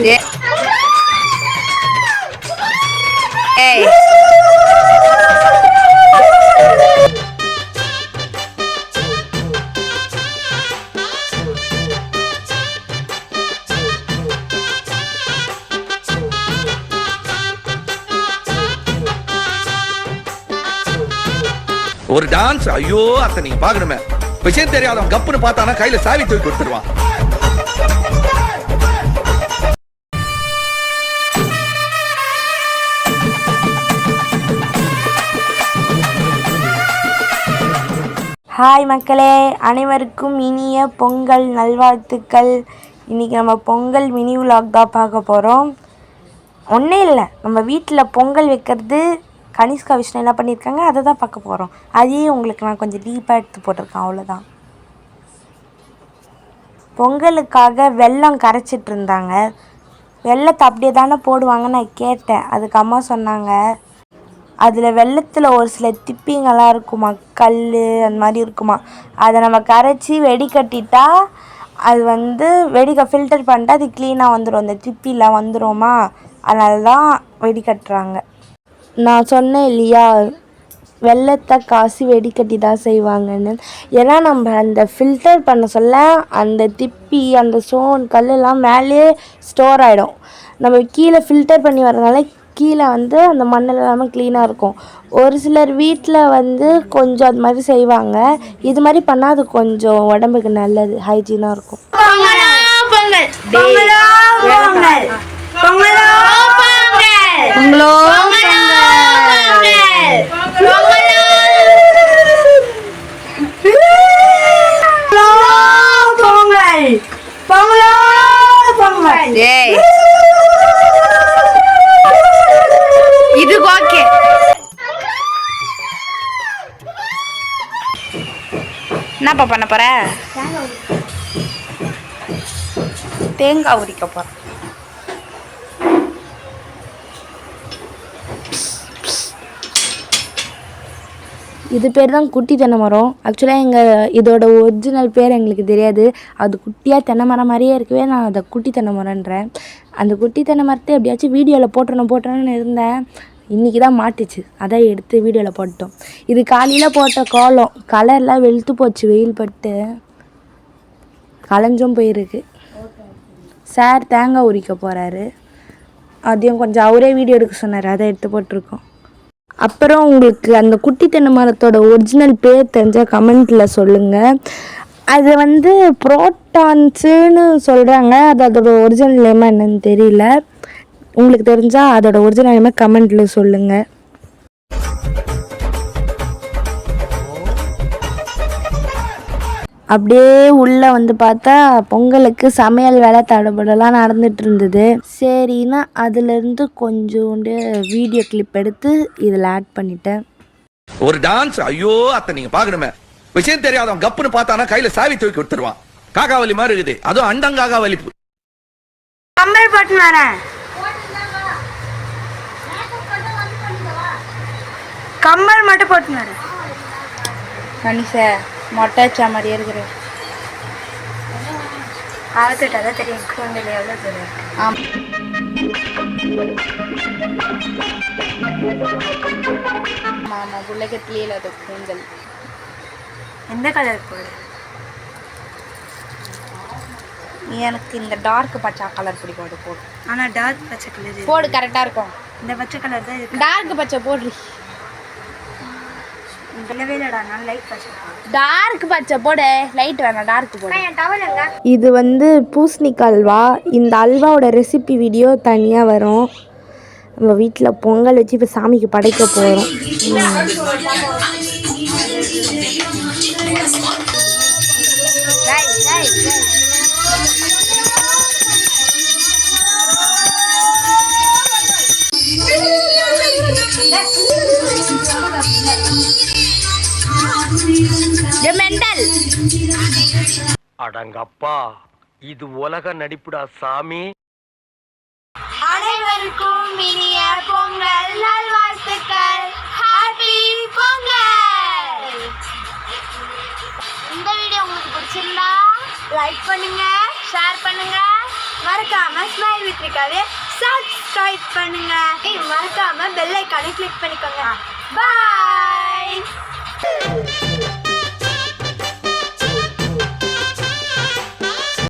ஏய் ஒரு டான்ஸ். ஐயோ அத்தை நீங்க பாக்கணுமே. விஷயம் தெரியாதவன் கப்புன்னு பார்த்தானா கையில சாவி தூக்கி கொடுத்துருவான். ஹாய் மக்களே, அனைவருக்கும் இனிய பொங்கல் நல்வாழ்த்துக்கள். இன்றைக்கி நம்ம பொங்கல் மினி விலாக் தான் பார்க்க போகிறோம். ஒன்றும் இல்லை, நம்ம வீட்டில் பொங்கல் வைக்கிறது கனிஷ்கா விஷ்ணு என்ன பண்ணியிருக்காங்க அதை தான் பார்க்க போகிறோம். அதையே உங்களுக்கு நான் கொஞ்சம் டீப்பாக எடுத்து போட்டிருக்கேன், அவ்வளோதான். பொங்கலுக்காக வெல்லம் கரைச்சிட்டு இருந்தாங்க. வெல்லத்தை அப்படியே தானே போடுவாங்கன்னு நான் கேட்டேன். அதுக்கு அம்மா சொன்னாங்க அதில் வெள்ளத்தில் ஒரு சில திப்பிங்கெல்லாம் இருக்குமா, கல் அந்த மாதிரி இருக்குமா, அதை நம்ம கரைச்சி வெடிக்கட்டிட்டா அது வெடிக்க ஃபில்டர் பண்ணிட்டு அது க்ளீனாக வந்துடும், அந்த திப்பிலாம் வந்துடுமா, அதனால தான் வெடிக்கட்டுறாங்க. நான் சொன்னேன் இல்லையா, வெள்ளத்தை காசி வெடிக்கட்டி தான் செய்வாங்கன்னு. ஏன்னா நம்ம அந்த ஃபில்டர் பண்ண சொல்ல அந்த திப்பி அந்த ஸ்டோன் கல்லெல்லாம் மேலே ஸ்டோர் ஆகிடும். நம்ம கீழே ஃபில்டர் பண்ணி வரதுனால கீழே அந்த மண்ணில் இல்லாமல் க்ளீனாக இருக்கும். ஒரு சிலர் வீட்டில் கொஞ்சம் அது மாதிரி செய்வாங்க. இது மாதிரி பண்ணால் அது கொஞ்சம் உடம்புக்கு நல்லது, ஹைஜீனாக இருக்கும். இது ஓகே. என்னப்பா பண்ண போற? தேங்காய் உரிக்க போற. இது பேர் தான் குட்டி தென்னை மரம். ஆக்சுவலாக இதோட ஒரிஜினல் பேர் எங்களுக்கு தெரியாது. அது குட்டியாக தென்னை மரம் மாதிரியே இருக்கவே நான் அதை குட்டி தென்னை மரன்றேன். அந்த குட்டி தென்னை மரத்தை எப்படியாச்சும் வீடியோவில் போட்டணும்னு இருந்தேன். இன்றைக்கி தான் மாட்டுச்சு, அதான் எடுத்து வீடியோவில் போட்டோம். இது காலையில் போட்ட கோலம், கலர்லாம் வெளுத்து போச்சு, வெயில் பட்டு களைஞ்சும் போயிருக்கு. சார் தேங்காய் உரிக்க போகிறாரு, அதையும் கொஞ்சம் அவரே வீடியோ எடுக்க சொன்னார், அதை எடுத்து போட்டிருக்கோம். அப்புறம் உங்களுக்கு அந்த குட்டி தென்னை மரத்தோட ஒரிஜினல் பேர் தெரிஞ்சால் கமெண்ட்டில் சொல்லுங்கள். அது புரோட்டான்ஸுன்னு சொல்கிறாங்க. அதோட ஒரிஜினல் நேமாக என்னன்னு தெரியல. உங்களுக்கு தெரிஞ்சால் அதோட ஒரிஜினல் நேமாக கமெண்ட்டில் சொல்லுங்கள். அப்படியே உள்ளே பார்த்தா பொங்கலுக்கு சமையல் வேலை தடபடலாம் நடந்துட்டு இருந்தது. சரின்னா அதுலேருந்து கொஞ்சோண்டு வீடியோ கிளிப் எடுத்து இதில் ஆட் பண்ணிட்டேன். ஒரு டான்ஸ். ஐயோ அத்தை நீங்க பாக்கணுமே. விஷயம் தெரியாதவன் கப்புன்னு பார்த்தானா கையில சாவி தூக்கி கொடுத்துருவான். காக்காவலி மாதிரி இருக்குது, அதுவும் அண்டங்காகாவலி. கம்பல் போட்டு வரேன், கம்பல் மட்டும் போட்டு வரேன். கனிஷா மொட்டை வச்சா மாதிரியே இருக்கிறேன். அதான் தெரியும் கூந்தல் எவ்வளோ தெரியும். ஆமாம் புள்ளக்கத்திலே அது கூந்தல். எந்த கலர் போடு? எனக்கு இந்த டார்க் பச்சை கலர் பிடிக்கும், அது போடு. ஆனால் டார்க் பச்சை கலர் போடு, கரெக்டாக இருக்கும். இந்த பச்சை கலர் தான் டார்க் பச்சை போடு. டார்க் பச்சை போடு, லைட் வேணாம், டார்க் போடு. இது பூசணிக்காய் அல்வா. இந்த அல்வாவோட ரெசிபி வீடியோ தனியாக வரும். நம்ம வீட்டில் பொங்கல் வச்சு இப்போ சாமிக்கு படைக்க போகிறோம். அடங்கப்பா, இது உலக நடிப்புடா சாமி. அனைவருக்கும் இனிய பொங்கல் நல்வாழ்த்துக்கள். ஹாப்பி பொங்கல். இந்த வீடியோ உங்களுக்கு பிடிச்சிருந்தா லைக் பண்ணுங்க, ஷேர் பண்ணுங்க, மறக்காம ஸ்மைல் வித் ரிகாவை சப்ஸ்கிரைப் பண்ணுங்க. மறக்காம பெல் ஐகானை கிளிக் பண்ணிக்கோங்க. பாய்.